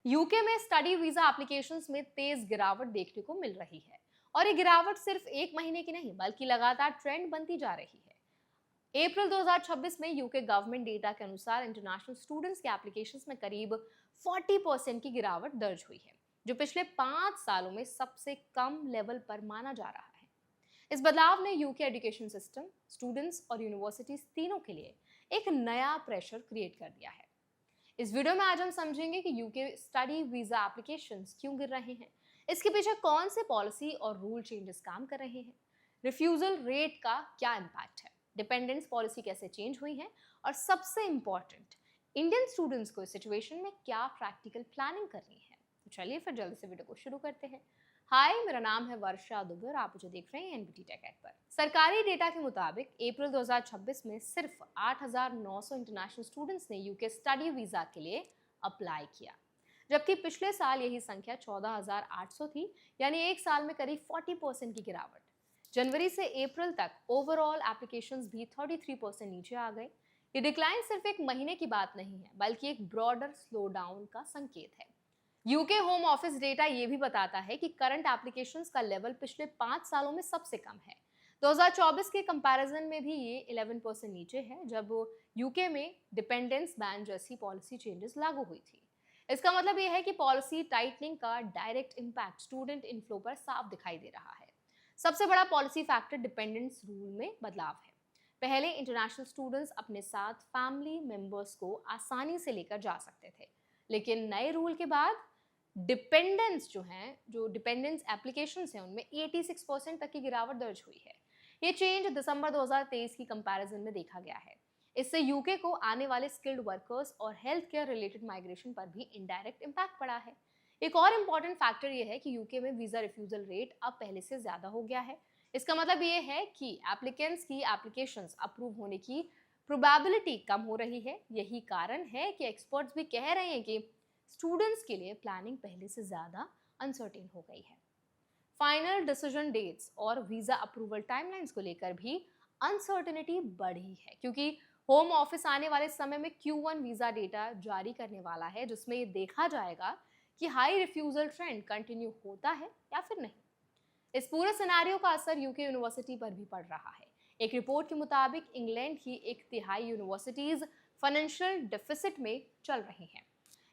UK में study visa applications में तेज गिरावट देखने को मिल रही है और ये गिरावट सिर्फ एक महीने की नहीं बल्कि लगातार ट्रेंड बनती जा रही है। अप्रैल 2026 में यूके गवर्नमेंट डेटा के अनुसार इंटरनेशनल स्टूडेंट्स के एप्लीकेशंस में करीब 40% की गिरावट दर्ज हुई है, जो पिछले 5 सालों में सबसे कम लेवल पर माना जा रहा है। इस बदलाव ने यूके एजुकेशन सिस्टम, स्टूडेंट्स और यूनिवर्सिटीज तीनों के लिए एक नया प्रेशर क्रिएट कर दिया है। इस वीडियो में आज हम समझेंगे कि यूके स्टडी वीजा एप्लीकेशंस क्यों गिर रहे हैं, इसके पीछे कौन से पॉलिसी और रूल चेंजेस काम कर रहे हैं, रिफ्यूजल रेट का क्या इम्पैक्ट है, डिपेंडेंस पॉलिसी कैसे चेंज हुई है और सबसे इंपॉर्टेंट, इंडियन स्टूडेंट्स को इस सिचुएशन में क्या प्रैक्टिकल प्लानिंग करनी है। तो चलिए फिर जल्दी से वीडियो को शुरू करते हैं। हाय, मेरा नाम है वर्षा दुबे और आप मुझे देख रहे हैं एनबीटी टेक एड पर। सरकारी डेटा के मुताबिक अप्रैल 2026 में सिर्फ 8,900 इंटरनेशनल स्टूडेंट्स ने यूके स्टडी वीजा के लिए अप्लाई किया, जबकि पिछले साल यही संख्या 14,800 थी, यानी एक साल में करीब 40% की गिरावट। जनवरी से अप्रैल तक ओवरऑल एप्लीकेशंस भी 33% नीचे आ गए। ये डिक्लाइन सिर्फ एक महीने की बात नहीं है, बल्कि एक ब्रॉडर स्लो डाउन का संकेत है। यूके होम ऑफिस डेटा ये भी बताता है कि करंट एप्लीकेशंस का लेवल पिछले 5 सालों में सबसे कम है। 2024 के कंपैरिजन में भी ये 11% नीचे है, जब यूके में डिपेंडेंस बैन जैसी पॉलिसी चेंजेस लागू हुई थी। इसका मतलब ये है कि पॉलिसी टाइटनिंग का डायरेक्ट इम्पैक्ट स्टूडेंट इनफ्लो पर साफ दिखाई दे रहा है। सबसे बड़ा पॉलिसी फैक्टर डिपेंडेंस रूल में बदलाव है। पहले इंटरनेशनल स्टूडेंट्स अपने साथ फैमिली मेंबर्स को आसानी से लेकर जा सकते थे, लेकिन नए रूल के बाद जो डिपेंडेंस एप्लीकेशंस हैं उनमें 86% तक की गिरावट दर्ज हुई है। ये चेंज दिसंबर 2023 की कंपैरिजन में देखा गया है। इससे यूके को आने वाले स्किल्ड वर्कर्स और हेल्थ केयर रिलेटेड माइग्रेशन पर भी इनडायरेक्ट इम्पैक्ट पड़ा है। एक और इम्पॉर्टेंट फैक्टर ये है कि यूके में वीजा रिफ्यूजल रेट अब पहले से ज्यादा हो गया है। इसका मतलब ये है कि एप्लीकेंट्स की एप्लीकेशंस अप्रूव होने की प्रोबेबिलिटी कम हो रही है। यही कारण है कि एक्सपर्ट्स भी कह रहे हैं कि स्टूडेंट्स के लिए प्लानिंग पहले से ज़्यादा अनसर्टेन हो गई है। फाइनल डिसीजन डेट्स और वीज़ा अप्रूवल टाइमलाइंस को लेकर भी अनसर्टेनिटी बढ़ी है, क्योंकि होम ऑफिस आने वाले समय में Q1 वीज़ा डेटा जारी करने वाला है, जिसमें ये देखा जाएगा कि हाई रिफ्यूजल ट्रेंड कंटिन्यू होता है या फिर नहीं। इस पूरे सिनेरियो का असर यूके यूनिवर्सिटी पर भी पड़ रहा है। एक रिपोर्ट के मुताबिक इंग्लैंड की 1/3 यूनिवर्सिटीज फाइनेंशियल डेफिसिट में चल रही हैं।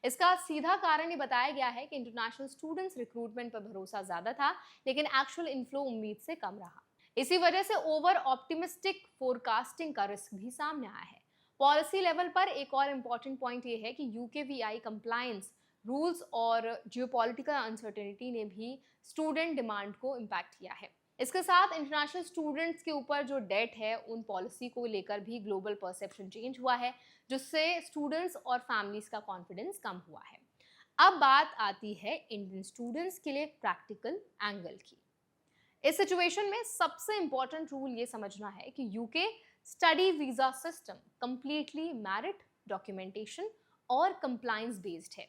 इसका सीधा कारण ये बताया गया है कि इंटरनेशनल स्टूडेंट्स रिक्रूटमेंट पर भरोसा ज्यादा था, लेकिन एक्चुअल इनफ्लो उम्मीद से कम रहा। इसी वजह से ओवर ऑप्टिमिस्टिक फोरकास्टिंग का रिस्क भी सामने आया है। पॉलिसी लेवल पर एक और इम्पॉर्टेंट पॉइंट ये है कि यूकेवीआई कंप्लायंस रूल्स और जियोपॉलिटिकल अनसर्टेनिटी ने भी स्टूडेंट डिमांड को इम्पैक्ट किया है। इसके साथ इंटरनेशनल स्टूडेंट्स के ऊपर जो डेट है, उन पॉलिसी को लेकर भी ग्लोबल परसेप्शन चेंज हुआ है, जिससे स्टूडेंट्स और फैमिलीज का कॉन्फिडेंस कम हुआ है। अब बात आती है इंडियन स्टूडेंट्स के लिए प्रैक्टिकल एंगल की। इस सिचुएशन में सबसे इंपॉर्टेंट रूल ये समझना है कि UK study visa system completely merit, documentation और कंप्लायंस बेस्ड है।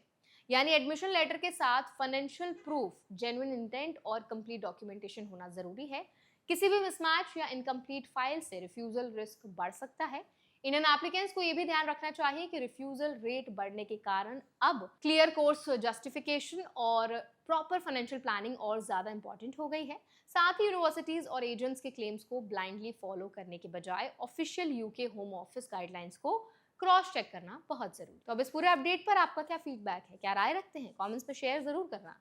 यानी एडमिशन लेटर के साथ फाइनेंशियल प्रूफ, जेन्युइन इंटेंट और कंप्लीट डॉक्यूमेंटेशन होना जरूरी है। किसी भी मिसमैच या इनकम्प्लीट फाइल से रिफ्यूजल रिस्क बढ़ सकता है। इंडियन एप्लीकेंट्स को यह भी ध्यान रखना चाहिए कि रिफ्यूजल रेट बढ़ने के कारण अब क्लियर कोर्स जस्टिफिकेशन और प्रॉपर फाइनेंशियल प्लानिंग और ज्यादा इंपॉर्टेंट हो गई है। साथ ही यूनिवर्सिटीज और एजेंट्स के क्लेम्स को ब्लाइंडली फॉलो करने के बजाय official UK home office guidelines को क्रॉस चेक करना बहुत जरूरी। तो अब इस पूरे अपडेट पर आपका क्या फीडबैक है, क्या राय रखते हैं, कमेंट्स में शेयर जरूर करना।